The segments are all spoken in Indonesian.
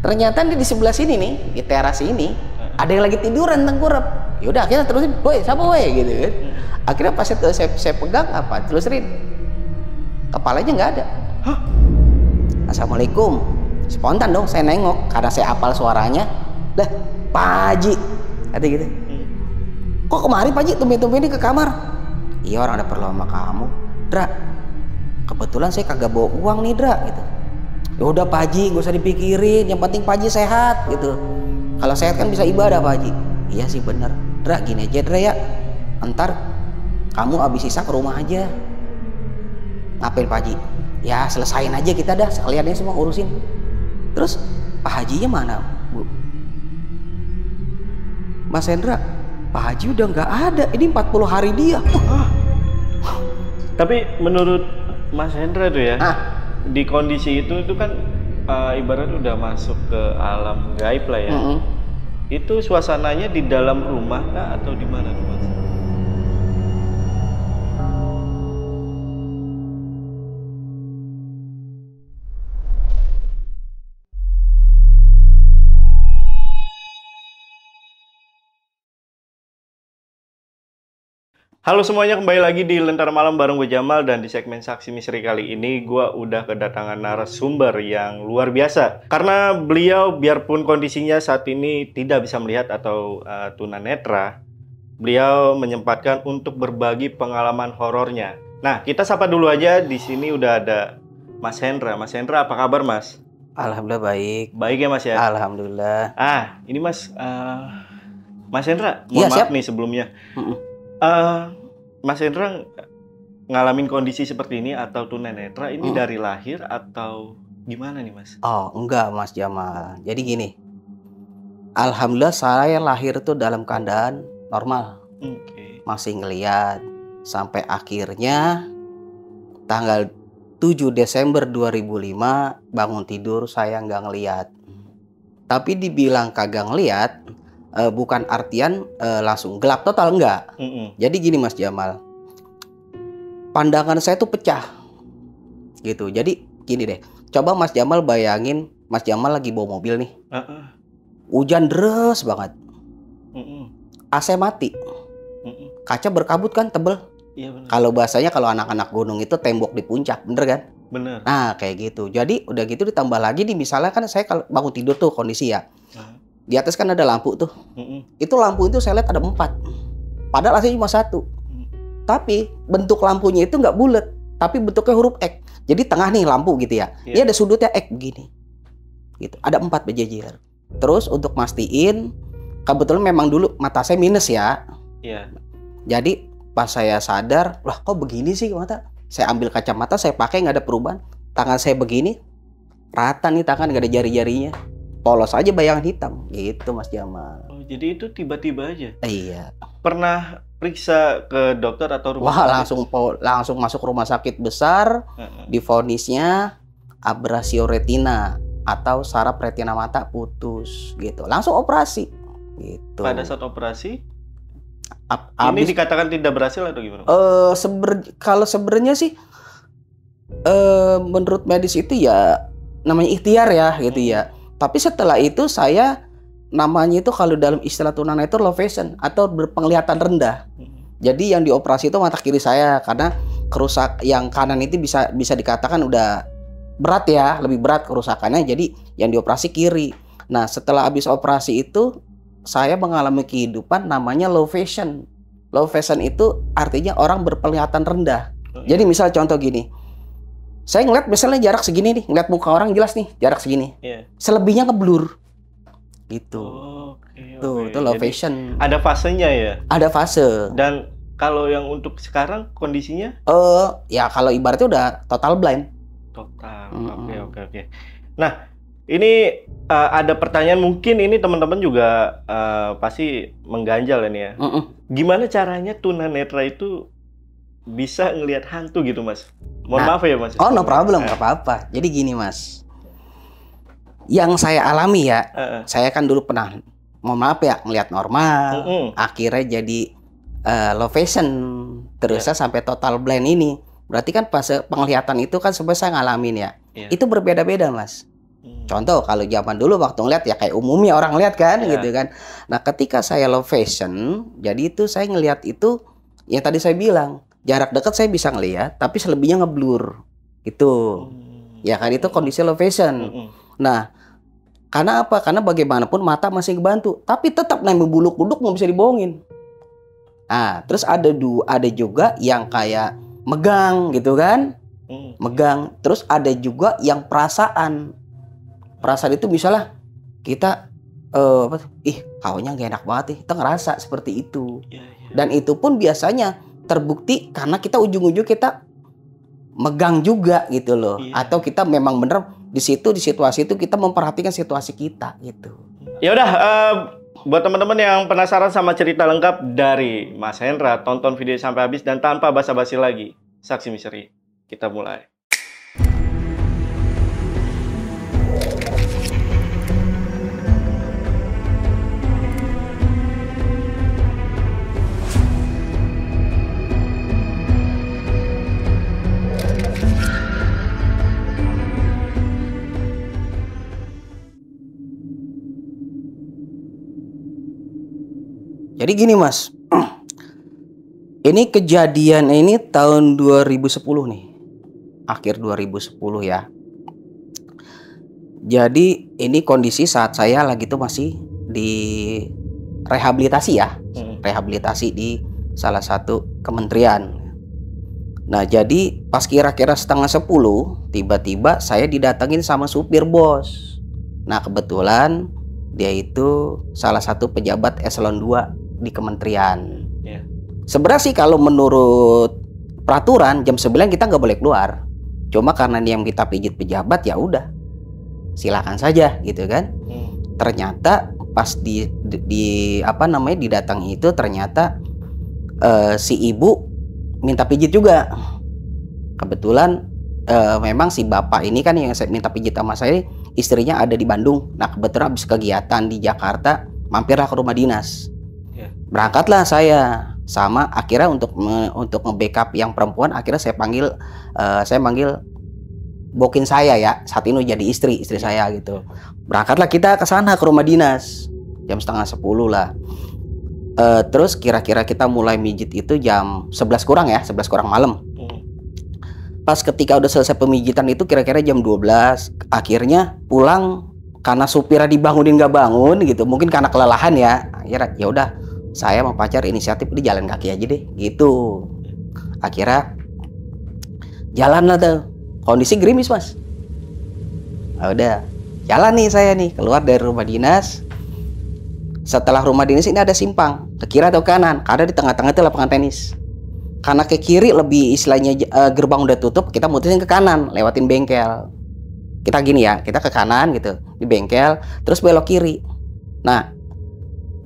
Ternyata di sebelah sini nih, di teras ini, ada yang lagi tiduran tengkurap. Yaudah akhirnya terusin, woi siapa woi gitu kan. Akhirnya pas saya pegang apa, telusurin, kepalanya nggak ada. Hah? Assalamualaikum. Spontan dong saya nengok karena saya hafal suaranya. Lah, Pak Haji, kata gitu. Kok kemarin Pak Haji tumben-tumben ini ke kamar? Iya orang ada perlu sama kamu, Dra. Kebetulan saya kagak bawa uang nih, Dra, gitu. Ya udah Pak Haji, gak usah dipikirin, yang penting Pak Haji sehat gitu. Kalau sehat kan bisa ibadah Pak Haji. Iya sih bener. Dra, gini aja Dra ya, ntar kamu abis sisa ke rumah aja. Ngapain Pak Haji? Ya selesain aja kita dah, sekaliannya semua urusin. Terus Pak Hajinya mana, Bu? Mas Hendra, Pak Haji udah nggak ada, ini 40 hari dia. Tapi menurut Mas Hendra tuh ya, di kondisi itu kan ibarat udah masuk ke alam gaib lah ya. Itu suasananya di dalam rumah kah atau di mana tuh Mas? Halo semuanya, kembali lagi di Lentera Malam bareng gue Jamal, dan di segmen Saksi Misteri kali ini gue udah kedatangan narasumber yang luar biasa. Karena beliau biarpun kondisinya saat ini tidak bisa melihat atau tunanetra, beliau menyempatkan untuk berbagi pengalaman horornya. Nah, kita sapa dulu aja, di sini udah ada Mas Hendra. Mas Hendra, apa kabar Mas? Alhamdulillah baik. Baik ya Mas ya? Alhamdulillah. Ini Mas, Mas Hendra, mohon maaf nih sebelumnya. Mas Hendra ngalamin kondisi seperti ini atau tunanetra ini dari lahir atau gimana nih Mas? Oh enggak Mas Jamal. Jadi gini, alhamdulillah saya lahir tuh dalam keadaan normal. Masih ngeliat sampai akhirnya tanggal 7 Desember 2005 bangun tidur saya nggak ngeliat. Tapi dibilang kagak ngeliat, bukan artian langsung gelap total, enggak. Jadi gini Mas Jamal, pandangan saya tuh pecah gitu. Jadi gini deh, coba Mas Jamal bayangin Mas Jamal lagi bawa mobil nih, hujan deras banget, AC mati, kaca berkabut kan tebel. Iya bener. Kalau bahasanya kalau anak-anak gunung itu tembok di puncak, bener kan? Bener. Nah kayak gitu. Jadi udah gitu ditambah lagi nih, misalnya kan saya kalau bangun tidur tuh kondisi ya, di atas kan ada lampu tuh. Itu lampu itu saya lihat ada 4. Padahal aslinya cuma 1. Tapi bentuk lampunya itu nggak bulat, tapi bentuknya huruf X. Jadi tengah nih lampu gitu ya. Dia ada sudutnya X begini. Gitu. Ada 4 berjejer. Terus untuk mastiin, kebetulan memang dulu mata saya minus ya. Iya. Jadi pas saya sadar, lah kok begini sih mata? Saya ambil kacamata, saya pakai nggak ada perubahan. Tangan saya begini, rata nih tangan, nggak ada jari-jarinya. Polos aja bayangan hitam gitu Mas Jamal. Oh, jadi itu tiba-tiba aja? Iya. Pernah periksa ke dokter atau rumah sakit? Langsung masuk rumah sakit besar. Divonisnya abrasio retina atau saraf retina mata putus gitu. Langsung operasi gitu. Pada saat operasi ini dikatakan tidak berhasil atau gimana? Kalau sebenarnya sih menurut medis itu ya namanya ikhtiar ya gitu ya. Tapi setelah itu saya namanya itu kalau dalam istilah tunanetra low vision atau berpenglihatan rendah. Jadi yang dioperasi itu mata kiri saya karena kerusak yang kanan itu bisa dikatakan udah berat ya, lebih berat kerusakannya. Jadi yang dioperasi kiri. Nah setelah habis operasi itu saya mengalami kehidupan namanya low vision. Low vision itu artinya orang berpenglihatan rendah. Jadi misal contoh gini. Saya ngeliat misalnya jarak segini nih, ngeliat muka orang jelas nih, jarak segini. Selebihnya ngeblur. Gitu. Tuh, itu low vision. Ada fasenya ya? Ada fase. Dan kalau yang untuk sekarang kondisinya? Ya kalau ibaratnya udah total blind. Total. Oke. Nah, ini ada pertanyaan, mungkin ini teman-teman juga pasti mengganjal ini ya. Gimana caranya tunanetra itu bisa ngelihat hantu gitu Mas? Mohon maaf ya Mas. Oh no problem, nggak apa-apa. Jadi gini Mas, yang saya alami ya, saya kan dulu pernah, mohon maaf ya, ngelihat normal, akhirnya jadi low vision, terusnya sampai total blind ini. Berarti kan pas penglihatan itu kan sebenarnya saya ngalamin ya. Itu berbeda-beda Mas. Contoh kalau zaman dulu waktu ngeliat ya kayak umumnya orang lihat kan gitu kan. Nah ketika saya low vision, jadi itu saya ngelihat itu yang tadi saya bilang jarak dekat saya bisa ngelihat, tapi selebihnya ngeblur gitu. Ya kan itu kondisi low vision. Nah karena apa? Karena bagaimanapun mata masih ngebantu, tapi tetap nambah bulu kuduk mau bisa dibohongin. Nah terus ada juga yang kayak megang gitu kan, megang. Terus ada juga yang perasaan itu misalnya kita kaunya gak enak banget nih, kita ngerasa seperti itu. Dan itu pun biasanya terbukti karena kita ujung-ujung kita megang juga gitu loh, atau kita memang bener di situ di situasi itu kita memperhatikan situasi kita gitu. Ya udah, buat teman-teman yang penasaran sama cerita lengkap dari Mas Hendra, tonton video sampai habis dan tanpa basa-basi lagi, Saksi Misteri, kita mulai. Jadi gini Mas, ini kejadian ini tahun 2010 nih, akhir 2010 ya. Jadi ini kondisi saat saya lagi tuh masih di rehabilitasi ya, rehabilitasi di salah satu kementerian. Nah jadi pas kira-kira setengah 10, tiba-tiba saya didatengin sama supir bos. Nah kebetulan dia itu salah satu pejabat eselon 2 di kementerian. Sebenarnya sih kalau menurut peraturan jam 9 kita nggak boleh keluar. Cuma karena yang kita pijit pejabat ya udah silakan saja gitu kan. Ternyata pas didatangi itu ternyata si ibu minta pijit juga. Kebetulan memang si bapak ini kan yang minta pijit sama saya istrinya ada di Bandung. Nah kebetulan habis kegiatan di Jakarta mampirlah ke rumah dinas. Berangkatlah saya sama akhirnya untuk nge-backup yang perempuan, akhirnya saya manggil bokin saya ya, saat ini jadi istri saya gitu. Berangkatlah kita ke sana ke rumah dinas jam setengah 10 lah. Terus kira-kira kita mulai mijit itu jam 11 kurang ya, 11 kurang malam. Pas ketika udah selesai pemijitan itu kira-kira jam 12, akhirnya pulang karena supirnya dibangunin nggak bangun gitu, mungkin karena kelelahan ya. Akhirnya ya udah saya sama pacar inisiatif di jalan kaki aja deh gitu. Akhirnya jalan lah tuh, kondisi gerimis Mas. Nah, udah jalan nih saya nih keluar dari rumah dinas. Setelah rumah dinas ini ada simpang ke kiri atau kanan, karena di tengah-tengah itu lapangan tenis. Karena ke kiri lebih istilahnya gerbang udah tutup, kita mutusin ke kanan lewatin bengkel. Kita gini ya, kita ke kanan gitu di bengkel, terus belok kiri. Nah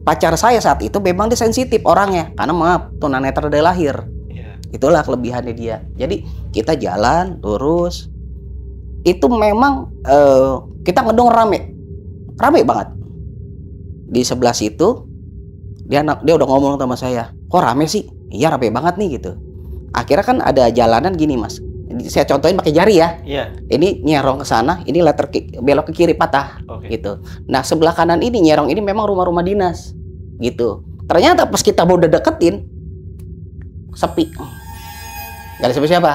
pacar saya saat itu memang dia sensitif orangnya, karena maaf tunanetra dari lahir. Itulah kelebihannya dia. Jadi kita jalan lurus, itu memang kita ngedong rame banget. Di sebelah situ dia udah ngomong sama saya, kok rame sih? Iya rame banget nih gitu. Akhirnya kan ada jalanan gini Mas, saya contohin pakai jari ya. Ini nyerong ke sana, ini belok ke kiri patah gitu. Nah sebelah kanan ini nyerong ini memang rumah-rumah dinas gitu. Ternyata pas kita mau udah deketin sepi, gak ada siapa-siapa.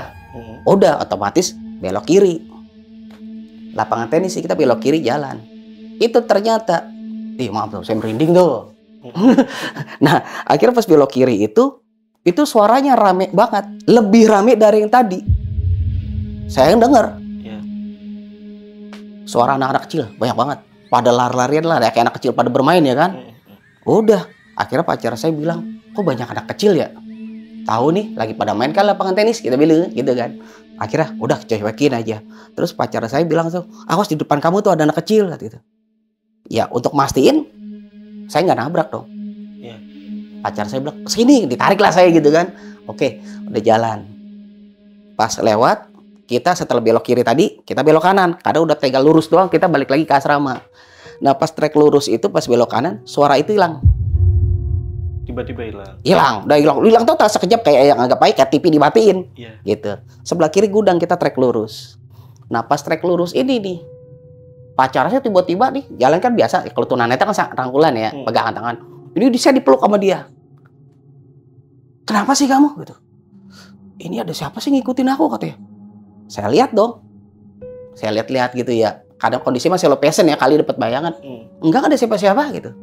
Udah otomatis belok kiri, lapangan tenis sih, kita belok kiri jalan. Itu ternyata maaf tuh, saya merinding tuh. Nah akhirnya pas belok kiri itu suaranya rame banget, lebih rame dari yang tadi. Saya yang denger suara anak-anak kecil banyak banget, pada lari-larian lah kayak anak kecil pada bermain ya kan. Udah akhirnya pacar saya bilang, kok banyak anak kecil ya, tahu nih lagi pada main kan lapangan tenis, kita bilang gitu kan. Akhirnya udah cuekin aja. Terus pacar saya bilang tuh, awas di depan kamu tuh ada anak kecil gitu. Ya untuk mastiin saya nggak nabrak dong. Pacar saya bilang kesini, ditarik lah saya gitu kan. Oke udah jalan, pas lewat kita setelah belok kiri tadi kita belok kanan, karena udah tinggal lurus doang kita balik lagi ke asrama. Nah pas trek lurus itu pas belok kanan suara itu hilang, tiba-tiba hilang total sekejap, kayak yang agak baik kayak TV dimatiin gitu. Sebelah kiri gudang, kita trek lurus. Nah pas trek lurus ini nih Pacar saya tiba-tiba nih, jalan kan biasa, kalau tunanetra kan rangkulan ya, pegangan tangan. Ini saya dipeluk sama dia. Kenapa sih kamu? Gitu. Ini ada siapa sih ngikutin aku katanya. Saya lihat dong. Saya lihat-lihat gitu ya. Kadang kondisi masih low passion ya, kali dapat bayangan. Enggak ada siapa-siapa gitu.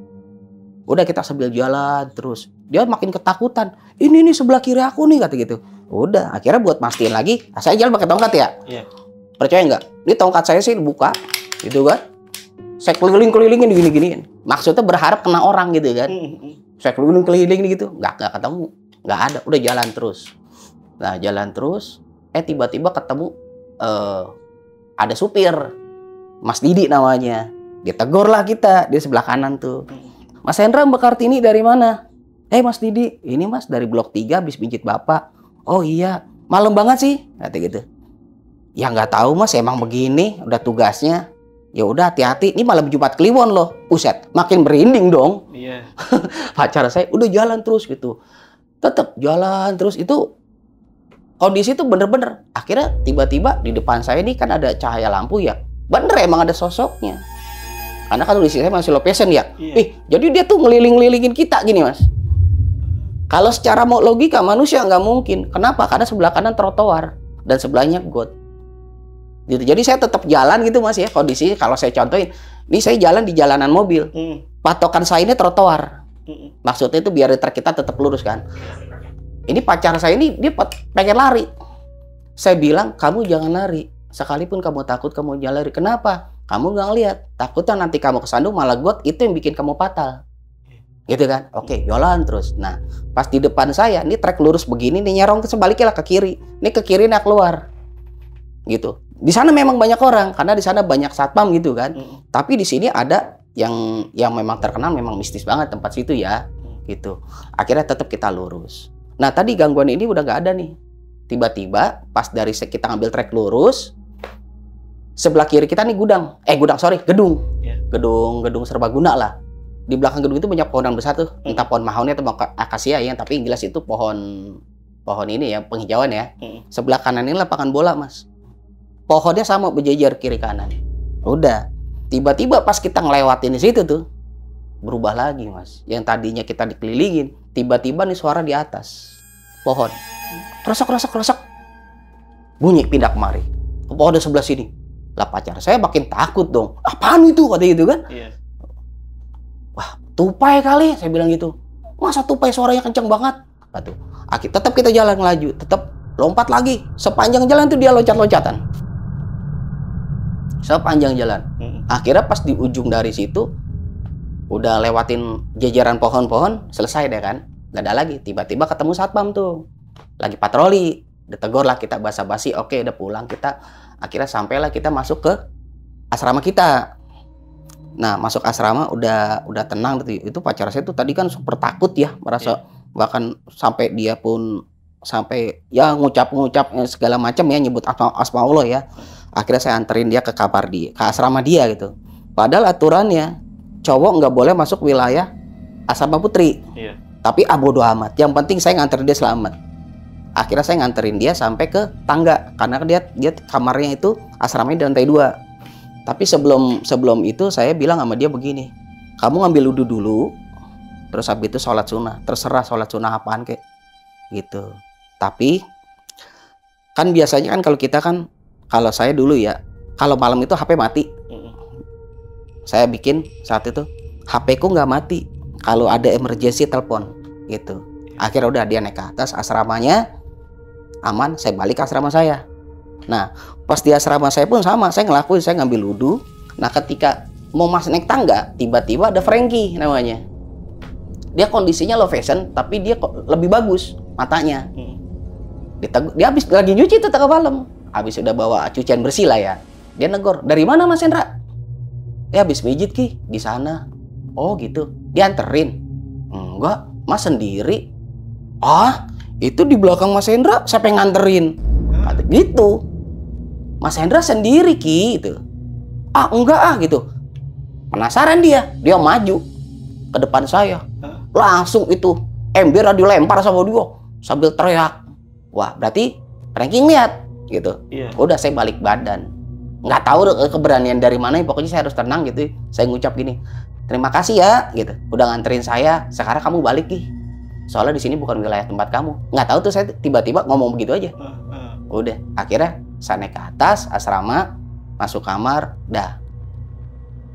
Udah kita sambil jalan terus. Dia makin ketakutan. Ini nih sebelah kiri aku nih kata gitu. Udah, akhirnya buat mastiin lagi. Nah, saya jalan pakai tongkat ya. Percaya nggak? Ini tongkat saya sih buka, gitu kan. Saya keliling-kelilingin gini-giniin. Maksudnya berharap kena orang gitu kan. Saya keliling-kelilingin gitu, nggak ketemu. Nggak ada, udah jalan terus. Nah jalan terus, tiba-tiba ketemu ada supir, Mas Didi namanya. Ditegur lah kita di sebelah kanan tuh. Mas Hendra, Mbak Kartini dari mana? Mas Didi, ini Mas dari blok 3 habis pijit Bapak. Oh iya, malam banget sih, kata gitu. Ya nggak tahu Mas, emang begini, udah tugasnya. Ya udah hati-hati, ini malam Jumat Kliwon loh. Buset, makin merinding dong. Iya. Pacar saya udah jalan terus gitu. Tetap jalan terus, itu kondisi itu bener-bener. Akhirnya tiba-tiba di depan saya ini kan ada cahaya lampu ya. Bener emang ada sosoknya. Karena kan kondisi saya masih low passion ya. Jadi dia tuh ngeliling-ngelilingin kita gini Mas. Kalau secara logika manusia nggak mungkin. Kenapa? Karena sebelah kanan trotoar dan sebelahnya got. Gitu. Jadi saya tetap jalan gitu Mas ya. Kondisi kalau saya contohin, ini saya jalan di jalanan mobil. Patokan saya ini trotoar. Maksudnya itu biar trek kita tetap lurus kan. Ini pacar saya ini dia pengen lari. Saya bilang, kamu jangan lari. Sekalipun kamu takut, kamu jangan lari. Kenapa? Kamu nggak ngeliat. Takutnya nanti kamu kesandung malah got, itu yang bikin kamu fatal. Gitu kan? Oke, jalan terus. Nah, pas di depan saya, ini trek lurus begini, nih nyerong sebaliknya lah ke kiri. Ini ke kiri, nih keluar. Gitu. Di sana memang banyak orang, karena di sana banyak satpam gitu kan. Tapi di sini ada yang memang terkenal, memang mistis banget tempat situ ya. Gitu. Akhirnya tetap kita lurus. Nah, tadi gangguan ini udah nggak ada nih. Tiba-tiba pas dari kita ngambil trek lurus, sebelah kiri kita nih gedung. Gedung serbaguna lah. Di belakang gedung itu banyak pohon yang besar tuh. Entah pohon mahoni atau akasia ya, tapi yang jelas itu pohon ini ya, penghijauan ya. Sebelah kanan ini lapangan bola, Mas. Pohonnya sama berjejer kiri kanan. Udah. Tiba-tiba pas kita ngelewatin di situ tuh, berubah lagi Mas. Yang tadinya kita dikelilingin, tiba-tiba nih suara di atas pohon. Krosok. Bunyi pindah kemari. Ke pohon di sebelah sini. Lah pacar saya makin takut dong. Apaan itu? Kata gitu kan. Wah, tupai kali. Saya bilang gitu. Masa tupai suaranya kenceng banget? Aduh. Tetap kita jalan laju. Tetap lompat lagi. Sepanjang jalan tuh dia loncat-loncatan. Sepanjang jalan. Akhirnya pas di ujung dari situ, udah lewatin jajaran pohon-pohon, selesai deh kan. Gak ada lagi. Tiba-tiba ketemu satpam tuh. Lagi patroli. Ditegur lah kita basa-basi. Oke, udah pulang kita. Akhirnya sampailah kita masuk ke asrama kita. Nah, masuk asrama udah tenang. Itu pacar saya tuh tadi kan super takut ya. Merasa bahkan sampai dia pun sampai ya ngucap segala macam ya, nyebut asma Allah ya. Akhirnya saya anterin dia ke kamar dia, ke asrama dia gitu. Padahal aturannya cowok nggak boleh masuk wilayah asrama putri. Tapi bodo amat. Yang penting saya nganterin dia selamat. Akhirnya saya nganterin dia sampai ke tangga karena dia kamarnya itu asramanya di lantai 2. Tapi sebelum itu saya bilang sama dia begini, kamu ngambil wudhu dulu, terus habis itu sholat sunnah. Terserah sholat sunnah apaan kek, gitu. Tapi kan biasanya kan kalau saya dulu ya, kalau malam itu HP mati. Saya bikin saat itu HP ku nggak mati. Kalau ada emergency telepon, gitu. Akhirnya udah dia naik ke atas asramanya, aman. Saya balik ke asrama saya. Nah, pas di asrama saya pun sama. Saya ngambil wudhu. Nah, ketika mau naik tangga, tiba-tiba ada Frankie namanya. Dia kondisinya low vision, tapi dia lebih bagus matanya. Dia habis lagi nyuci tuh tengah malam. Habis udah bawa cucian bersih lah ya. Dia negor, dari mana Mas Hendra? Habis pijit Ki, di sana. Oh gitu, dianterin? Enggak, Mas sendiri. Itu di belakang Mas Hendra, siapa yang nganterin? Gitu. Mas Hendra sendiri Ki, gitu. Enggak gitu. Penasaran dia maju ke depan saya. Langsung itu ember dilempar sama dia sambil teriak. Wah, berarti ranking lihat gitu. Udah saya balik badan. Nggak tahu keberanian dari mana, pokoknya saya harus tenang gitu. Saya ngucap gini, terima kasih ya gitu, udah nganterin saya, sekarang kamu balik Ki, soalnya di sini bukan wilayah tempat kamu. Nggak tahu tuh saya tiba-tiba ngomong begitu aja. Udah, akhirnya saya naik ke atas asrama, masuk kamar, dah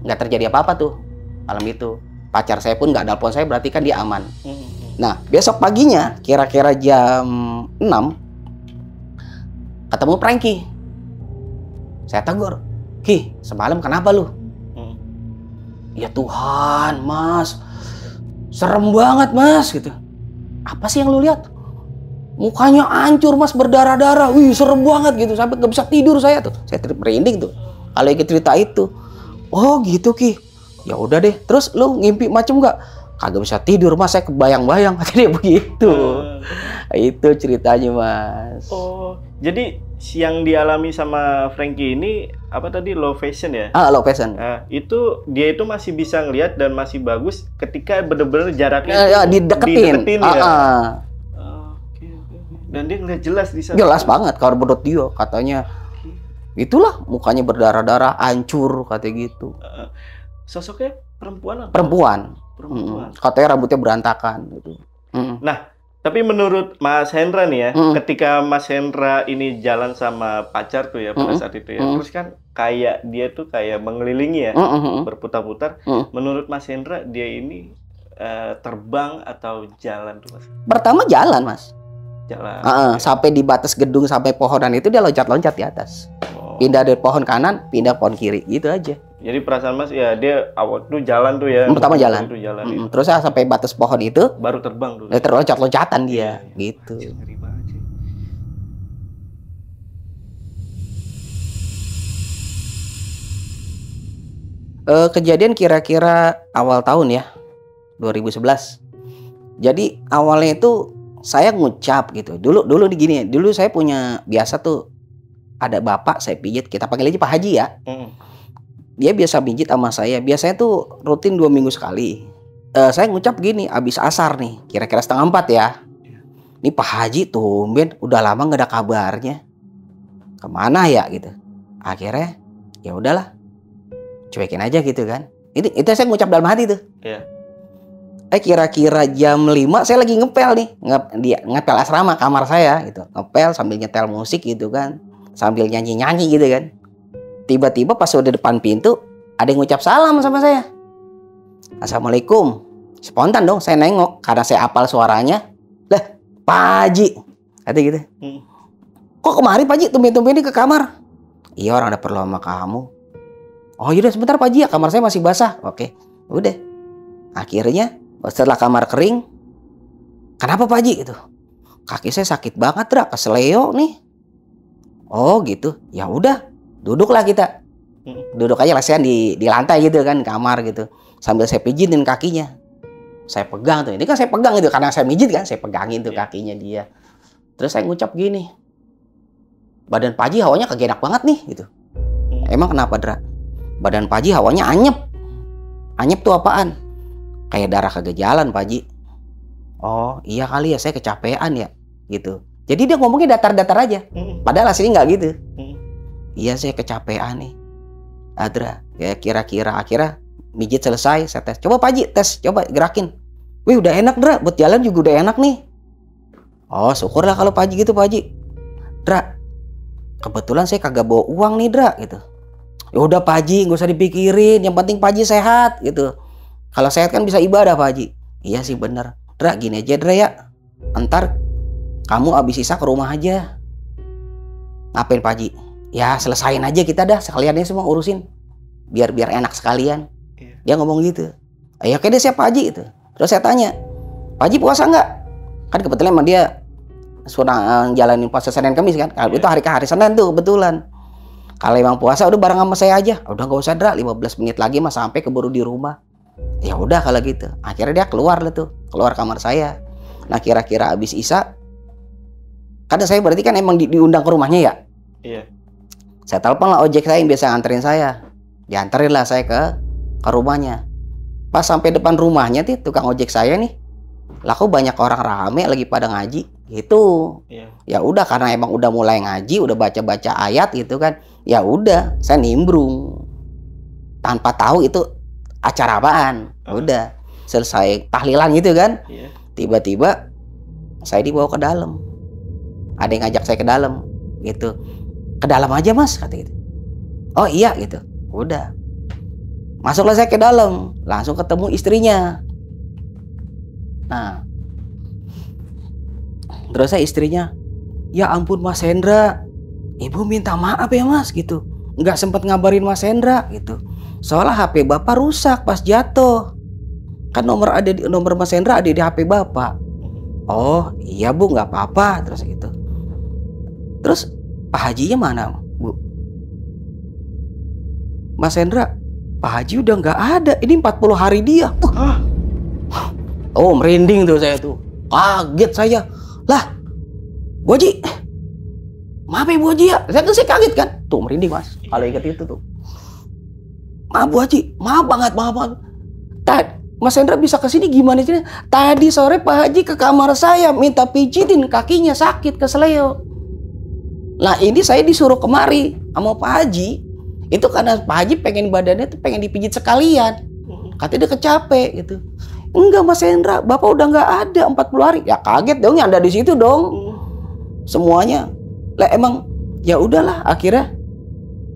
nggak terjadi apa-apa tuh malam itu. Pacar saya pun nggak nelpon saya, berarti kan dia aman. Nah, besok paginya kira-kira jam 6 ketemu Franky. Saya tegur, Ki, semalam kenapa lu? Ya Tuhan, Mas, serem banget Mas gitu. Apa sih yang lu lihat? Mukanya hancur Mas, berdarah-darah. Wih, serem banget gitu, sampai nggak bisa tidur saya tuh. Saya merinding tuh kalau ikut cerita itu. Oh gitu Ki. Ya udah deh. Terus lu ngimpi macem nggak? Kagak bisa tidur Mas, saya kebayang-bayang. Katanya begitu. Itu ceritanya Mas. Oh, jadi yang dialami sama Franky ini apa tadi, low vision ya? Low vision. Nah, itu dia itu masih bisa ngelihat dan masih bagus ketika bener-bener jaraknya dideketin ya. Oke. Dan dia ngeliat jelas di sana. Jelas banget kalau menurut dia, katanya itulah mukanya berdarah-darah, hancur katanya gitu. Sosoknya perempuan apa? Perempuan. Perempuan. Katanya rambutnya berantakan gitu. Nah, tapi menurut Mas Hendra nih ya, ketika Mas Hendra ini jalan sama pacar tuh ya pada saat itu ya, terus kan kayak dia tuh kayak mengelilingi ya, berputar-putar. Menurut Mas Hendra dia ini terbang atau jalan tuh Mas? Pertama jalan Mas. Jalan. Sampai di batas gedung, sampai pohonan itu dia loncat-loncat di atas. Pindah dari pohon kanan, pindah pohon kiri, gitu aja. Jadi perasaan Mas ya, dia awal tuh jalan tuh ya. Pertama jalan. Itu. Terus sampai batas pohon itu baru terbang dulu. Terloncat-loncatan dia, gitu. Ngeri banget sih. Kejadian kira-kira awal tahun ya, 2011. Jadi awalnya itu saya ngucap gitu. Dulu gini, dulu saya punya biasa tuh, ada bapak saya pijit, kita panggil aja Pak Haji ya. Dia biasa pijit sama saya. Biasanya tuh rutin 2 minggu sekali. Saya ngucap gini, abis asar nih, kira-kira 3:30 ya. Ini Pak Haji tumben udah lama nggak ada kabarnya. Kemana ya gitu. Akhirnya ya udahlah, cuekin aja gitu kan. Itu saya ngucap dalam hati tuh. Kira-kira jam 5 saya lagi ngepel nih, ngepel asrama kamar saya gitu. Ngepel sambil nyetel musik gitu kan, sambil nyanyi-nyanyi gitu kan. Tiba-tiba pas udah depan pintu, ada yang ngucap salam sama saya. Assalamualaikum. Spontan dong saya nengok, karena saya hafal suaranya. Lah, Pak Haji, kata gitu. Kok kemarin Pak Haji tumben-tumben ini ke kamar? Iya, orang ada perlu sama kamu. Oh yaudah sebentar Pak Haji ya, kamar saya masih basah. Oke, udah. Akhirnya setelah kamar kering, kenapa Pak Haji gitu? Kaki saya sakit banget, Dra, keseleo nih. Oh gitu, ya udah. Duduklah kita, duduk aja lesehan di lantai gitu kan, kamar gitu, sambil saya pijitin kakinya, saya pegang tuh, ini kan saya pegang itu karena saya mijit kan, saya pegangin tuh kakinya dia. Terus saya ngucap gini, badan Pak Haji hawanya kagak enak banget nih gitu. Emang kenapa Dra? Badan Pak Haji hawanya anyep tuh apaan? Kayak darah kagak jalan Pak Haji. Oh iya kali ya, saya kecapean ya gitu. Jadi dia ngomongnya datar-datar aja, padahal aslinya nggak gitu. Iya saya kecapean nih Adra. Ya kira-kira akhirnya mijit selesai, saya tes. Coba Pak Haji tes, coba gerakin. Wih udah enak Dra, buat jalan juga udah enak nih. Oh syukurlah kalau Pak Haji gitu Pak Haji. Dra, kebetulan saya kagak bawa uang nih Dra gitu. Ya udah Pak Haji, nggak usah dipikirin, yang penting Pak Haji sehat gitu. Kalau sehat kan bisa ibadah Pak Haji. Iya sih bener. Dra gini aja Dra ya, ntar kamu abis sisa ke rumah aja. Ngapain Pak Haji? Ya selesain aja kita dah, sekaliannya semua urusin, biar enak sekalian. Dia ngomong gitu. Ya oke deh siapa Pak Haji itu. Terus saya tanya, Pak Haji puasa nggak? Kan kebetulan emang dia sudah jalanin puasa Senin Kamis kan. Kalau itu hari Senin tuh kebetulan. Kalau emang puasa udah bareng sama saya aja. Udah nggak usah Dra, 15 menit lagi mas sampai keburu di rumah. Ya udah kalau gitu. Akhirnya dia keluar kamar saya. Nah kira-kira abis Isya, karena saya berarti kan emang diundang ke rumahnya ya. Iya. Saya telepon lah ojek saya yang biasa nganterin saya. Dianterin lah saya ke rumahnya. Pas sampai depan rumahnya tuh tukang ojek saya nih, lah kok banyak orang rame lagi pada ngaji gitu. Ya udah karena emang udah mulai ngaji, udah baca-baca ayat gitu kan. Ya udah, saya nimbrung tanpa tahu itu acara apaan. Udah selesai tahlilan gitu kan. Tiba-tiba saya dibawa ke dalam. Ada yang ngajak saya ke dalam gitu. Ke dalam aja mas, kata gitu. Oh iya gitu. Udah. Masuklah saya ke dalam, langsung ketemu istrinya. Nah, terus saya istrinya, ya ampun Mas Hendra, Ibu minta maaf ya Mas gitu. Nggak sempat ngabarin Mas Hendra gitu. Soalnya HP Bapak rusak pas jatuh. Kan nomor Mas Hendra ada di HP Bapak. Oh iya Bu, nggak apa-apa. Terus gitu. Terus Pak Hajinya mana Bu? Mas Hendra, Pak Haji udah nggak ada. Ini 40 hari dia. Oh merinding tuh saya tuh. Kaget saya. Lah Bu Haji, maaf ya Bu Haji ya. Saya kaget kan. Tuh merinding mas. Kalau ingat itu tuh. Maaf Bu Haji. Maaf banget. Mas Hendra bisa kesini gimana sih? Tadi sore Pak Haji ke kamar saya minta pijitin kakinya sakit kesleo. Nah ini saya disuruh kemari sama Pak Haji. Itu karena Pak Haji pengen badannya tuh pengen dipijit sekalian. Katanya dia kecapek gitu. Enggak Mas Hendra, Bapak udah nggak ada 40 hari. Ya kaget dong, yang ada di situ dong. Semuanya. Lah emang ya udahlah akhirnya.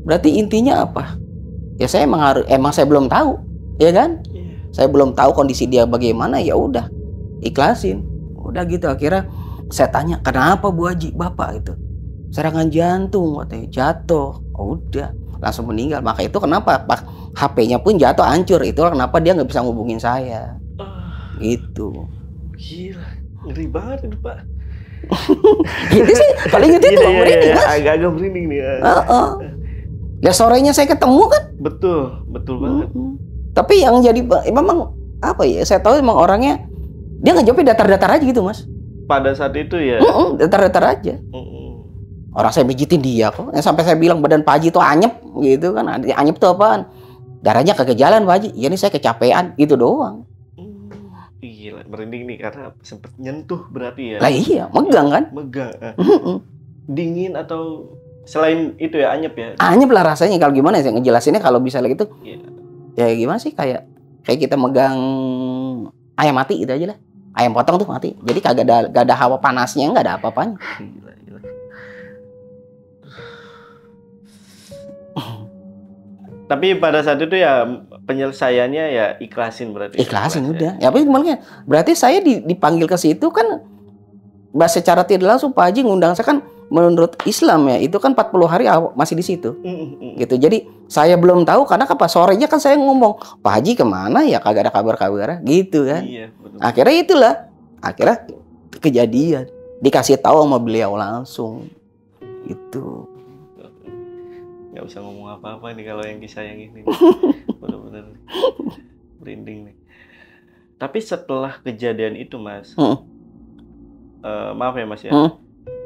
Berarti intinya apa? Ya saya emang saya belum tahu, ya kan? Saya belum tahu kondisi dia bagaimana, ya udah ikhlasin. Udah gitu akhirnya saya tanya, "Kenapa Bu Haji Bapak itu?" Serangan jantung katanya, jatuh. Oh, udah langsung meninggal. Maka itu kenapa Pak HP-nya pun jatuh hancur. Itulah kenapa dia nggak bisa ngubungin saya. Gitu. Gila, ngeri banget itu Pak. Gitu sih, kalau inget itu merinding mas. Agak-agak merinding nih. Ya sorenya saya ketemu kan. Betul banget. Tapi yang jadi memang apa ya? Saya tahu emang orangnya dia ngejawabnya datar-datar aja gitu mas. Pada saat itu ya. Datar-datar aja. Orang saya pijitin dia kok. Sampai saya bilang badan Pak Haji itu anyep gitu kan. Anyep tuh apaan? Darahnya kagak jalan Pak Haji. Ya ini saya kecapean gitu doang. Gila, merinding nih karena sempet nyentuh berarti ya. Lah iya, megang kan? Megang. Dingin atau selain itu ya anyep ya? Anyep lah rasanya. Kalau gimana sih ngejelasinnya kalau bisa lagi gitu. Ya gimana sih kayak kita megang ayam mati gitu aja lah. Ayam potong tuh mati. Jadi kagak ada hawa panasnya, nggak ada apa-apanya. Gila. Tapi pada saat itu ya penyelesaiannya ya ikhlasin berarti. Ikhlasin udah. Ya tapi gimana? Berarti saya dipanggil ke situ kan secara tidak langsung Pak Haji ngundang saya kan menurut Islam ya itu kan 40 hari masih di situ. Gitu. Jadi saya belum tahu karena pas sorenya kan saya ngomong Pak Haji kemana ya kagak ada kabar-kabar gitu kan. Iya, betul. Akhirnya itulah. Akhirnya kejadian dikasih tahu sama beliau langsung. Itu. Nggak bisa ngomong apa-apa nih kalau yang kisah yang ini. Bener-bener merinding nih. Tapi setelah kejadian itu mas, maaf ya mas ya,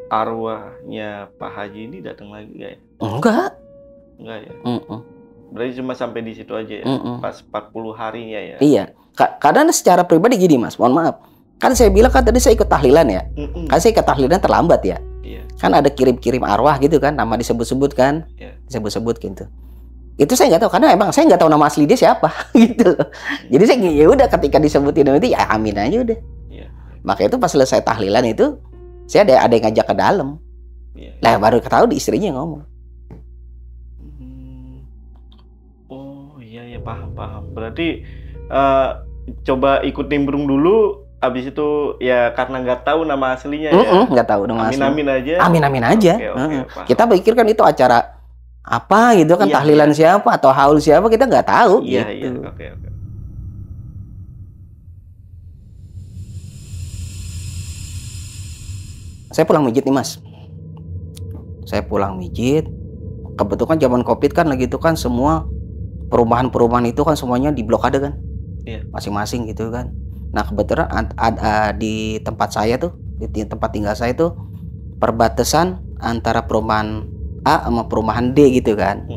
arwahnya Pak Haji ini datang lagi nggak ya? Enggak ya? Berarti cuma sampai di situ aja ya? Pas 40 harinya ya? Iya, kadang secara pribadi gini mas, mohon maaf. Kan saya bilang kan tadi saya ikut tahlilan ya. Kan saya ikut tahlilan terlambat ya. Kan ada kirim-kirim arwah gitu kan, nama disebut-sebut kan, disebut-sebut gitu. Itu saya nggak tahu karena emang saya nggak tahu nama asli dia siapa gitu. Jadi saya ya udah ketika disebutin itu ya amin aja udah. Maka itu pas selesai tahlilan itu saya ada yang ngajak ke dalam. Lah baru ketahui di istrinya ngomong. Oh iya paham. Berarti coba ikut nimbrung dulu. Abis itu ya karena nggak tahu nama aslinya ya. Nggak tahu nama aslinya. Amin aja. Amin aja. Okay, kita pikir kan itu acara apa gitu kan, tahlilan siapa atau haul siapa kita nggak tahu. Iya. Oke. Saya pulang mijit nih mas. Saya pulang mijit. Kebetulan zaman COVID kan lagi itu kan semua perumahan itu kan semuanya diblokade kan. Masing-masing gitu kan. Nah kebetulan ada di tempat saya tuh, di tempat tinggal saya tuh perbatasan antara perumahan A sama perumahan D gitu kan.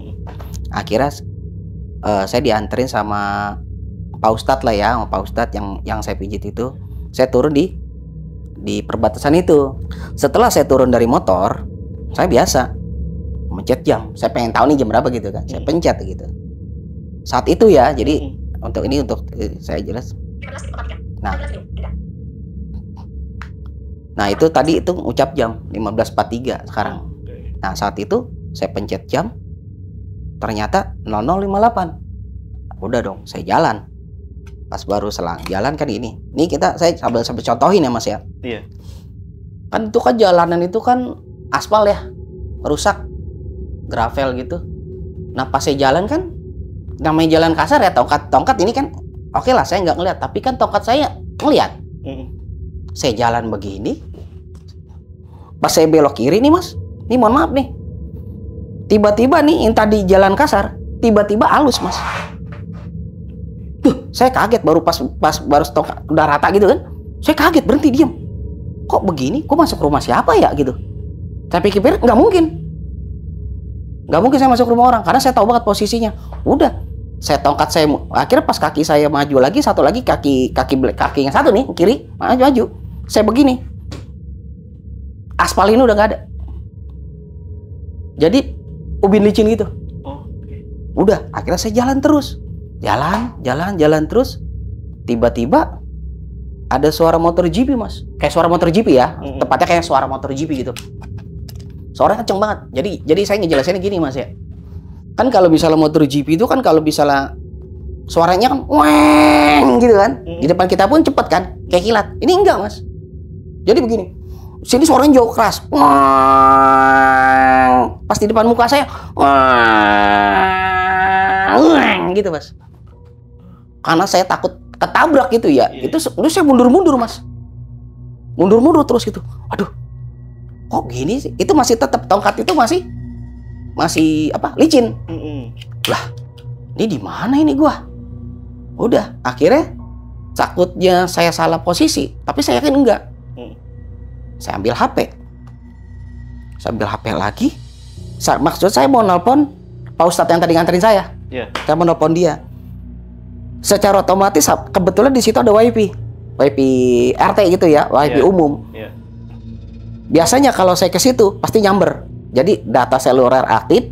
Akhirnya saya dianterin sama Pak Ustadz lah ya, sama Pak Ustadz yang saya pijit itu. Saya turun di perbatasan itu. Setelah saya turun dari motor, saya biasa mencet jam. Saya pengen tahu nih jam berapa gitu kan. Saya pencet gitu. Saat itu ya, jadi untuk saya jelas. Nah itu tadi itu ucap jam 15.43 sekarang. Nah saat itu saya pencet jam, ternyata 00.58. Udah dong, saya jalan. Pas baru selang jalan kan ini. Ini saya sambil contohin ya Mas ya. Iya. Kan itu kan jalanan itu kan aspal ya, rusak, gravel gitu. Nah pas saya jalan kan, namanya jalan kasar ya, tongkat ini kan oke lah saya nggak ngeliat, tapi kan tongkat saya ngeliat. Saya jalan begini, pas saya belok kiri nih Mas, ini mohon maaf nih, tiba-tiba nih yang tadi jalan kasar, tiba-tiba halus Mas. Tuh, saya kaget baru pas baru tongkat udah rata gitu kan, saya kaget berhenti diam. Kok begini? Kok masuk rumah siapa ya gitu? Saya pikir nggak mungkin saya masuk rumah orang karena saya tahu banget posisinya. Udah, saya tongkat saya akhirnya pas kaki saya maju lagi, satu lagi kaki yang satu nih kiri maju. Saya begini, aspal ini udah nggak ada. Jadi ubin licin gitu. Udah, akhirnya saya jalan terus, jalan terus. Tiba-tiba ada suara motor GP Mas, kayak suara motor GP ya, tepatnya kayak suara motor GP gitu. Suaranya kenceng banget. Jadi saya ngejelasinnya gini Mas ya. Kan kalau misalnya motor GP itu kan kalau misalnya suaranya kan weng gitu kan. Di depan kita pun cepet kan, kayak kilat. Ini enggak Mas. Jadi begini. Sini suaranya jauh keras. Weng. Pas di depan muka saya weng gitu Mas. Karena saya takut ketabrak gitu ya. Itu saya mundur-mundur Mas. Mundur-mundur terus gitu. Aduh. Kok gini sih? Itu masih tetap tongkat itu masih apa? Licin. Lah, ini di mana ini gua? Udah, akhirnya takutnya saya salah posisi, tapi saya yakin enggak. Saya ambil HP. Lagi. Maksud saya mau nelpon Pak Ustadz yang tadi nganterin saya. Saya mau nelpon dia. Secara otomatis kebetulan di situ ada WiFi RT gitu ya, WiFi umum. Biasanya kalau saya ke situ pasti nyamber. Jadi data seluler aktif,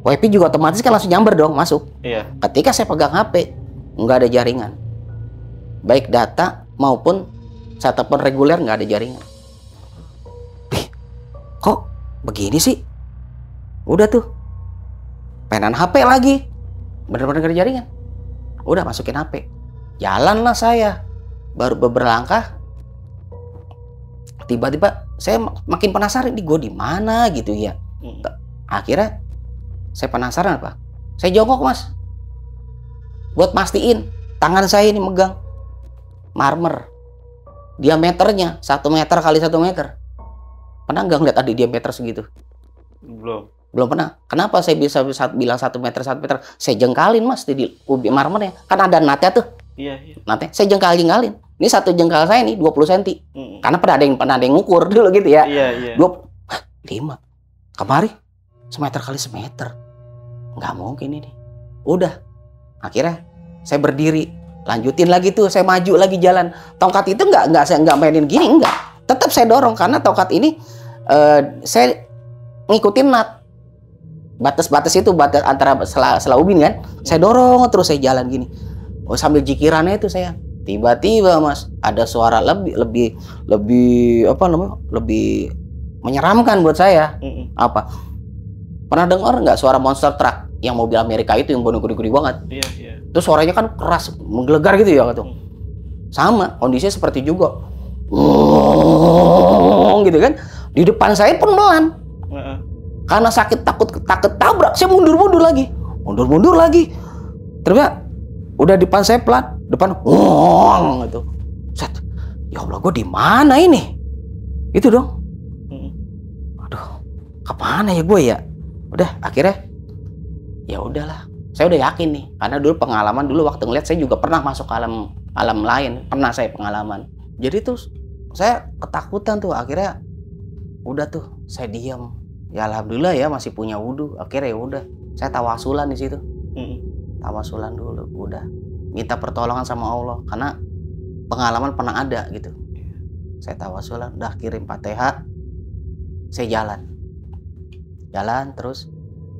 WiFi juga otomatis kan langsung nyamber dong masuk. Ketika saya pegang HP, nggak ada jaringan. Baik data maupun saya telepon reguler nggak ada jaringan. Kok begini sih? Udah tuh, penan HP lagi, bener-bener nggak ada jaringan. Udah masukin HP, jalanlah saya. Baru beberapa langkah, tiba-tiba saya makin penasaran, gue di mana gitu ya. Akhirnya saya penasaran apa? Saya jongkok Mas, buat mastiin tangan saya ini megang marmer, diameternya 1 meter kali 1 meter. Pernah nggak ngeliat ada diameter segitu? Belum pernah. Kenapa saya bisa bilang 1 meter 1 meter? Saya jengkalin Mas di marmernya, kan ada natnya tuh. Natnya saya jengkalin. Ini satu jengkal saya nih 20 cm. Karena pernah ada yang ngukur dulu gitu ya. 5. Kemari 1 meter kali 1 meter. Nggak mungkin ini. Udah. Akhirnya saya berdiri, lanjutin lagi tuh, saya maju lagi jalan. Tongkat itu saya nggak mainin gini, enggak. Tetap saya dorong karena tongkat ini saya ngikutin nat. Batas itu batas antara sela ubin kan. Saya dorong terus, saya jalan gini. Oh, sambil jikirannya itu saya. Tiba-tiba Mas, ada suara lebih apa namanya? Lebih menyeramkan buat saya. Apa? Pernah dengar nggak suara monster truck yang mobil Amerika itu yang gede-gede banget? Itu suaranya kan keras, menggelegar gitu ya gitu. Sama, kondisinya seperti juga. Gitu kan. Di depan saya pun melan. Karena sakit takut tabrak, saya mundur-mundur lagi. Ternyata udah depan saya pelan, depan gitu. Set. Ya Allah, gue di mana ini? Itu dong. Aduh, kemana ya gue ya? Udah, akhirnya ya udahlah. Saya udah yakin nih, karena dulu pengalaman waktu ngeliat saya juga pernah masuk ke alam lain, pernah saya pengalaman. Jadi tuh saya ketakutan tuh, akhirnya udah tuh saya diam. Ya alhamdulillah ya masih punya wudhu. Akhirnya ya udah, saya tawasulan di situ. Tawasulan dulu, udah minta pertolongan sama Allah karena pengalaman pernah ada gitu. Saya tawasulan, udah kirim Fatihah, saya jalan. jalan terus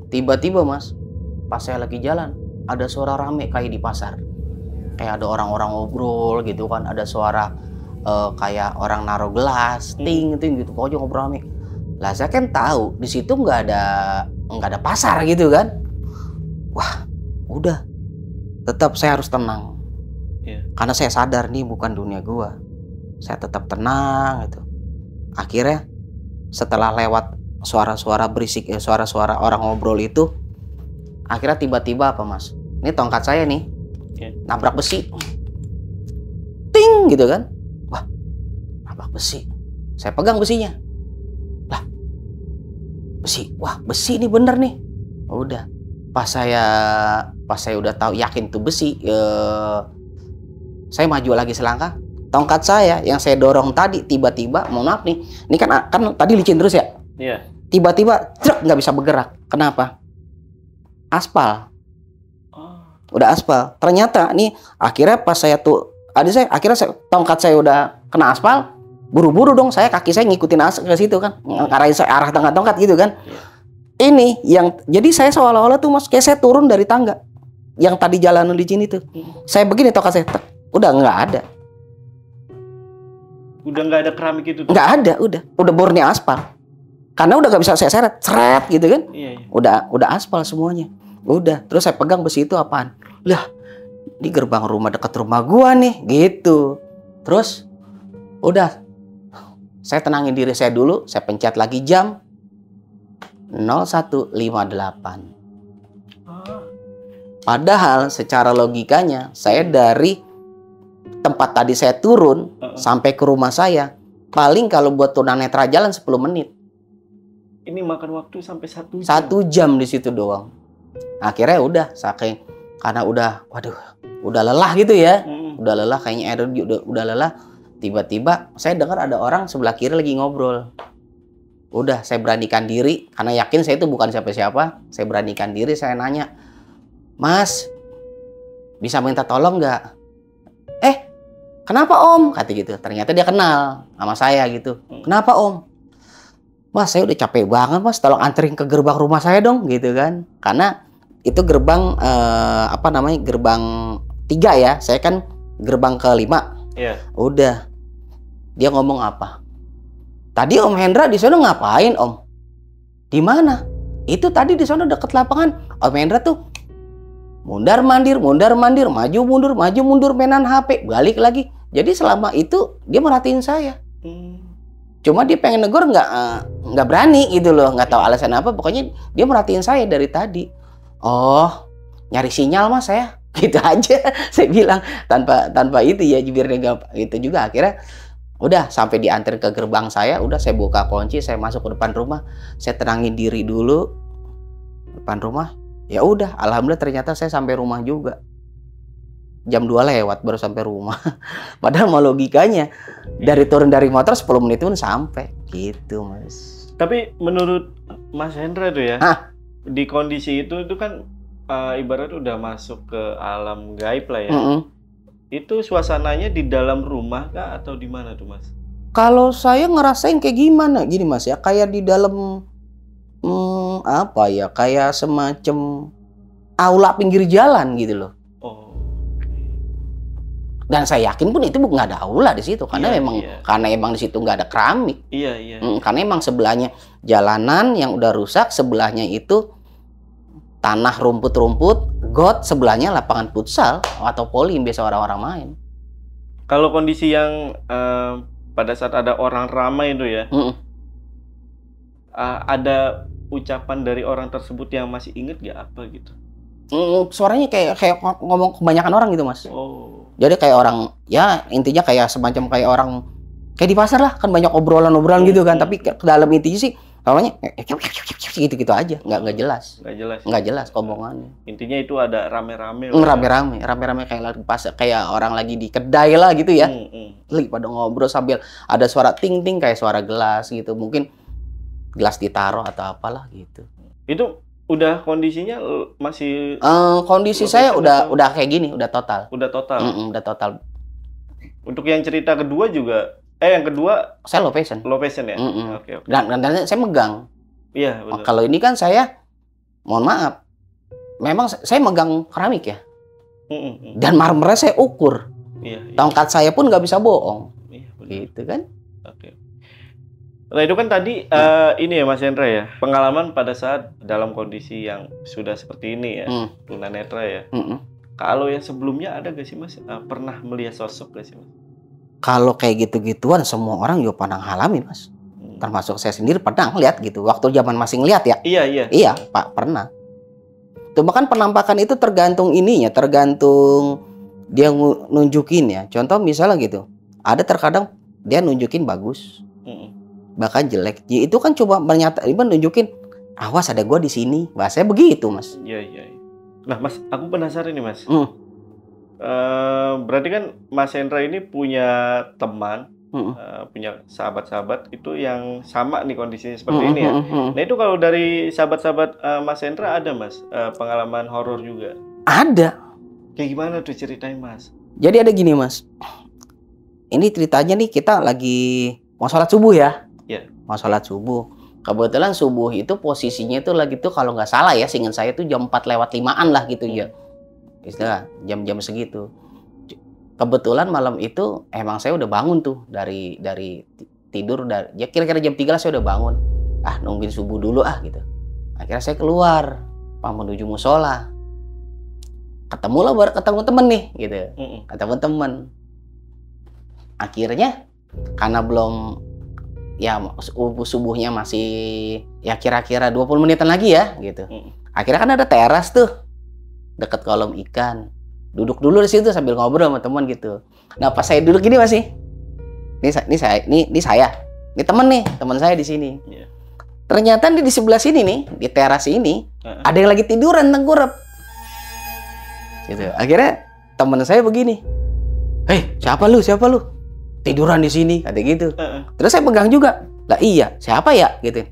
tiba-tiba Mas, pas saya lagi jalan ada suara rame kayak di pasar, kayak ada orang-orang ngobrol gitu kan, ada suara kayak orang naruh gelas, ting gitu, pokoknya ngobrol rame. Lah saya kan tahu di situ nggak ada pasar gitu kan. Wah, udah, tetap saya harus tenang. Karena saya sadar nih bukan dunia gua. Saya tetap tenang gitu. Akhirnya setelah lewat suara-suara berisik, suara-suara orang ngobrol itu, akhirnya tiba-tiba apa Mas? Ini tongkat saya nih, nabrak besi, ting gitu kan. Wah, nabrak besi. Saya pegang besinya. Lah, besi. Wah, besi ini bener nih. Udah. Pas saya udah tahu yakin tuh besi, saya maju lagi selangkah. Tongkat saya yang saya dorong tadi tiba-tiba, mohon maaf nih, ini kan tadi licin terus ya. Iya. Tiba-tiba truk nggak bisa bergerak. Kenapa? Aspal. Udah aspal. Ternyata nih akhirnya pas saya tuh, tongkat saya udah kena aspal, buru-buru dong kaki saya ngikutin ke situ kan, ngarahin saya arah tongkat gitu kan. Ini yang jadi saya seolah-olah tuh Mas kayak saya turun dari tangga yang tadi jalanan di sini tuh. Saya begini tongkat saya, udah nggak ada. Udah nggak ada keramik itu? Nggak ada, udah murni aspal. Karena udah nggak bisa saya seret gitu kan. Iya. Udah aspal semuanya. Udah, terus saya pegang besi itu apaan? Lah, di gerbang rumah dekat rumah gua nih, gitu. Terus, udah, saya tenangin diri saya dulu, saya pencet lagi jam 01.58. Padahal secara logikanya, saya dari tempat tadi saya turun sampai ke rumah saya, paling kalau buat tunanetra jalan 10 menit. Ini makan waktu sampai 1 jam. 1 jam di situ doang. Akhirnya udah, saking karena udah lelah gitu ya. Udah lelah kayaknya energi udah lelah. Tiba-tiba saya dengar ada orang sebelah kiri lagi ngobrol. Udah, saya beranikan diri karena yakin saya itu bukan siapa-siapa. Saya beranikan diri, saya nanya, "Mas, bisa minta tolong nggak?" "Kenapa Om?" Kata gitu. Ternyata dia kenal sama saya gitu. "Kenapa Om?" "Mas, saya udah capek banget Mas, tolong anterin ke gerbang rumah saya dong," gitu kan. Karena itu gerbang gerbang 3 ya. Saya kan gerbang ke-5. Iya. Udah. Dia ngomong apa? "Tadi Om Hendra di sana ngapain Om?" "Di mana?" "Itu tadi di sana deket lapangan. Om Hendra tuh mundar-mandir, maju mundur mainan HP, balik lagi." Jadi selama itu dia merhatiin saya. Cuma dia pengen negor nggak berani gitu loh, nggak tahu alasan apa. Pokoknya dia merhatiin saya dari tadi. "Oh, nyari sinyal Mas saya." Gitu aja saya bilang tanpa itu ya, biar dia itu juga. Akhirnya udah sampai diantar ke gerbang saya, udah saya buka kunci, saya masuk ke depan rumah, saya tenangin diri dulu depan rumah. Ya udah, alhamdulillah ternyata saya sampai rumah juga. Jam 2 lewat baru sampai rumah. Padahal mau logikanya dari turun dari motor 10 menit pun sampai gitu Mas. Tapi menurut Mas Hendra tuh ya, di kondisi itu kan ibarat udah masuk ke alam gaib lah ya. Itu suasananya di dalam rumah kah atau di mana tuh Mas? Kalau saya ngerasain kayak gimana? Gini Mas ya, kayak di dalam kayak semacam aula pinggir jalan gitu loh. Dan saya yakin pun itu nggak ada aula di situ karena karena emang di situ nggak ada keramik. Karena emang sebelahnya jalanan yang udah rusak, sebelahnya itu tanah rumput-rumput, got, sebelahnya lapangan futsal atau poli yang biasa orang-orang main. Kalau kondisi yang pada saat ada orang ramai itu ya, ada ucapan dari orang tersebut yang masih inget nggak apa gitu? Suaranya kayak ngomong kebanyakan orang gitu Mas. Jadi kayak orang, ya intinya kayak semacam kayak orang kayak di pasar lah, kan banyak obrolan-obrolan gitu kan. Tapi ke dalam intinya sih namanya gitu-gitu aja, nggak jelas. Nggak jelas omongannya. Intinya itu ada rame-rame. Rame-rame kayak lagi pasar, kayak orang lagi di kedai lah gitu ya. Lagi pada ngobrol sambil ada suara ting-ting kayak suara gelas gitu. Mungkin gelas ditaruh atau apalah gitu. Itu udah kondisinya masih kondisi saya udah kayak gini, udah total. Udah total. Untuk yang cerita kedua juga yang kedua saya low passion ya. Oke. Dan saya megang. Iya, betul. Kalau ini kan saya, mohon maaf, memang saya megang keramik ya. Dan marmernya saya ukur. Iya. Tongkat saya pun nggak bisa bohong. Iya, betul. Gitu kan? Oke. Nah itu kan tadi ini ya Mas Hendra ya, pengalaman pada saat dalam kondisi yang sudah seperti ini ya, tunanetra ya. Kalau yang sebelumnya ada gak sih Mas, pernah melihat sosok gak sih Mas? Kalau kayak gitu-gituan semua orang juga pernah ngalamin Mas. Termasuk saya sendiri pernah ngeliat gitu. Waktu zaman masih ngeliat ya. Iya Pak, pernah. Itu bahkan penampakan itu tergantung ininya, tergantung dia nunjukin ya. Contoh misalnya gitu, ada terkadang dia nunjukin bagus, bahkan jelek. Ya, itu kan coba nunjukin, awas ada gua di sini. Bahasanya begitu Mas. Iya. Nah Mas, aku penasaran nih Mas. Berarti kan Mas Hendra ini punya teman, punya sahabat-sahabat itu yang sama nih kondisinya seperti ini ya. Nah itu kalau dari sahabat-sahabat Mas Hendra ada Mas pengalaman horor juga? Ada. Kayak gimana tuh ceritain Mas? Jadi ada gini Mas. Ini ceritanya nih kita lagi mau sholat subuh ya. Iya. Mau sholat subuh. Kebetulan subuh itu posisinya itu lagi tuh kalau nggak salah ya, seingat saya tuh jam 4:05 lah gitu ya. Istilah jam-jam segitu. Kebetulan malam itu emang saya udah bangun tuh dari tidur ya kira-kira jam 3 lah saya udah bangun. Nungguin subuh dulu gitu. Akhirnya saya keluar menuju musola. Ketemu temen nih gitu. Ketemu temen. Akhirnya karena belum ya subuhnya masih ya kira-kira 20 menitan lagi ya gitu. Akhirnya kan ada teras tuh dekat kolam ikan. Duduk dulu di situ sambil ngobrol sama teman gitu. Nah pas saya duduk gini masih, ini saya, ini teman saya di sini. Ternyata di sebelah sini nih, di teras ini ada yang lagi tiduran tengkurap. Gitu. Akhirnya teman saya begini, hei siapa lu? Tiduran di sini, kata gitu. Terus saya pegang juga, lah iya siapa ya gitu.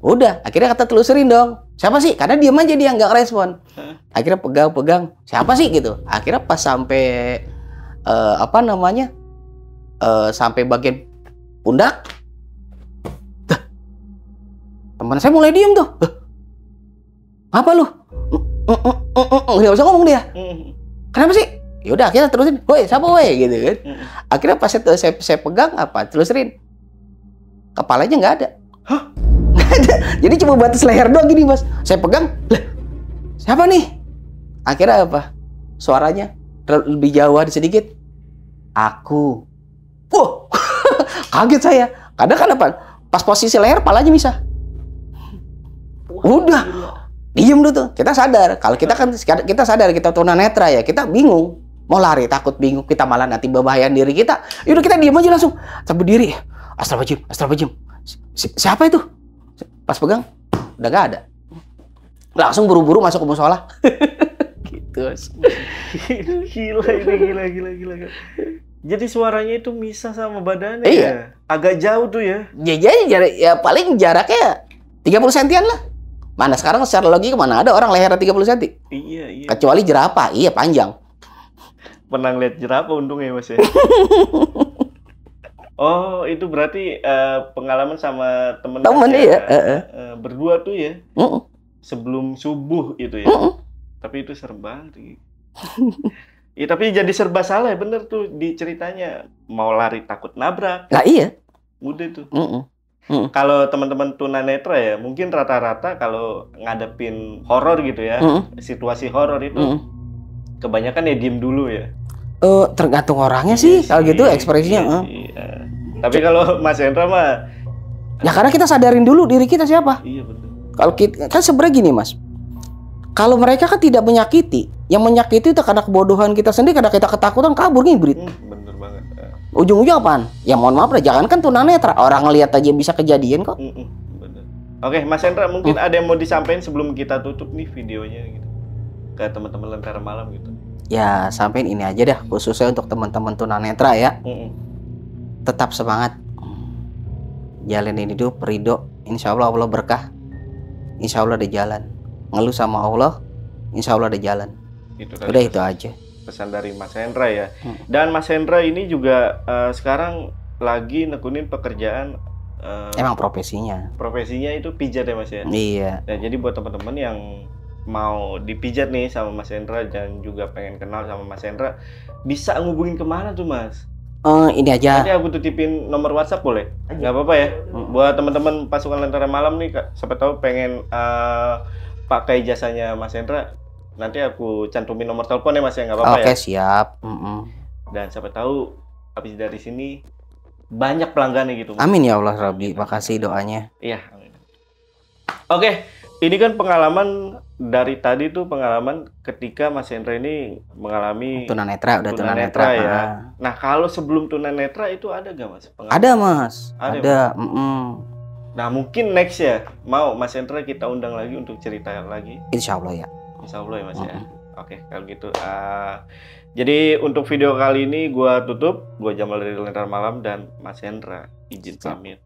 Udah, akhirnya kata telusurin dong. Siapa sih? Karena diam aja dia nggak respon. Akhirnya pegang. Siapa sih gitu? Akhirnya pas sampai sampai bagian pundak, teman saya mulai diem tuh. Apa lu? Nggak usah ngomong dia. Kenapa sih? Ya udah akhirnya terusin. Woi, siapa woi gitu kan. Akhirnya pas saya pegang telusurin. Kepalanya nggak ada. Hah? Nggak ada. Jadi cuma batas leher doang gini Mas. Saya pegang, lah siapa nih? Akhirnya apa? Suaranya lebih jauh sedikit. Aku. Wah, kaget saya. Kadang kan apa? Pas posisi leher, palanya bisa. Udah, diem dulu tuh. Kita sadar. Kalau kita sadar kita tunanetra ya, kita bingung. Mau lari, takut bingung. Kita malah nanti bebahayain diri kita. Yaudah kita diem aja langsung. Kita berdiri. Astagfirullahaladzim. Siapa itu? Pas pegang, udah gak ada. Langsung buru-buru masuk ke musola. Gitu. Gila. Jadi suaranya itu misah sama badannya. Iya. Ya? Agak jauh tuh ya. Ya paling jaraknya 30 sentian lah. Mana sekarang secara logika mana ada orang lehernya 30 cm. Iya. Kecuali jerapah, iya panjang. Pernah lihat jerapah untungnya Mas ya. Oh, itu berarti pengalaman sama temen iya. Berdua tuh ya. Sebelum subuh itu ya. Tapi itu serem banget. Ya, tapi jadi serba salah ya bener tuh di ceritanya. Mau lari takut nabrak. Nah iya. Udah tuh. Kalau teman-teman tunanetra ya, mungkin rata-rata kalau ngadepin horor gitu ya, situasi horor itu kebanyakan ya diem dulu ya. Tergantung orangnya sih, kalau gitu ekspresinya. Iya. Tapi kalau Mas Hendra mah, ya karena kita sadarin dulu diri kita siapa. Iya betul. Kalau kita kan sebenarnya gini Mas, kalau mereka kan tidak menyakiti, yang menyakiti itu karena kebodohan kita sendiri, karena kita ketakutan kabur ngibrit. Bener banget. Ujung-ujung apaan? Ya mohon maaf lah, jangan kan tunanetra, orang ngelihat aja bisa kejadian kok. Bener. Oke, Mas Hendra mungkin ada yang mau disampaikan sebelum kita tutup nih videonya gitu ke teman-teman Lentera Malam gitu. Ya sampein ini aja dah, khususnya untuk teman-teman tunanetra ya. Tetap semangat, jalanin hidup ridho, insya Allah Allah berkah, insya Allah ada jalan. Ngeluh sama Allah, insya Allah ada jalan. Udah itu aja pesan dari Mas Hendra ya. Dan Mas Hendra ini juga sekarang lagi nekunin pekerjaan Emang profesinya. Profesinya itu pijat ya Mas ya? Iya. Nah, jadi buat teman-teman yang mau dipijat nih sama Mas Hendra dan juga pengen kenal sama Mas Hendra, bisa ngubungin kemana tuh Mas? Ini aja. Nanti aku tutipin nomor WhatsApp boleh? Nggak apa-apa ya? Buat teman-teman pasukan Lentera Malam nih, siapa tahu pengen pakai jasanya Mas Hendra, nanti aku cantumin nomor telepon ya Mas ya, nggak apa-apa ya? Oke, siap. Dan siapa tahu habis dari sini banyak pelanggannya gitu. Amin ya Allah Rabbi, makasih doanya. Iya. Oke, ini kan pengalaman dari tadi tuh pengalaman ketika Mas Hendra ini mengalami tunanetra, udah tunanetra ya. Nah, kalau sebelum tunanetra itu ada gak Mas? Ada Mas, ada. Nah, mungkin next ya, mau Mas Hendra kita undang lagi untuk cerita lagi. Insya Allah ya. Insya Allah ya Mas ya. Oke, kalau gitu. Jadi untuk video kali ini gua tutup, gua Jamal dari Lentera Malam dan Mas Hendra izin pamit.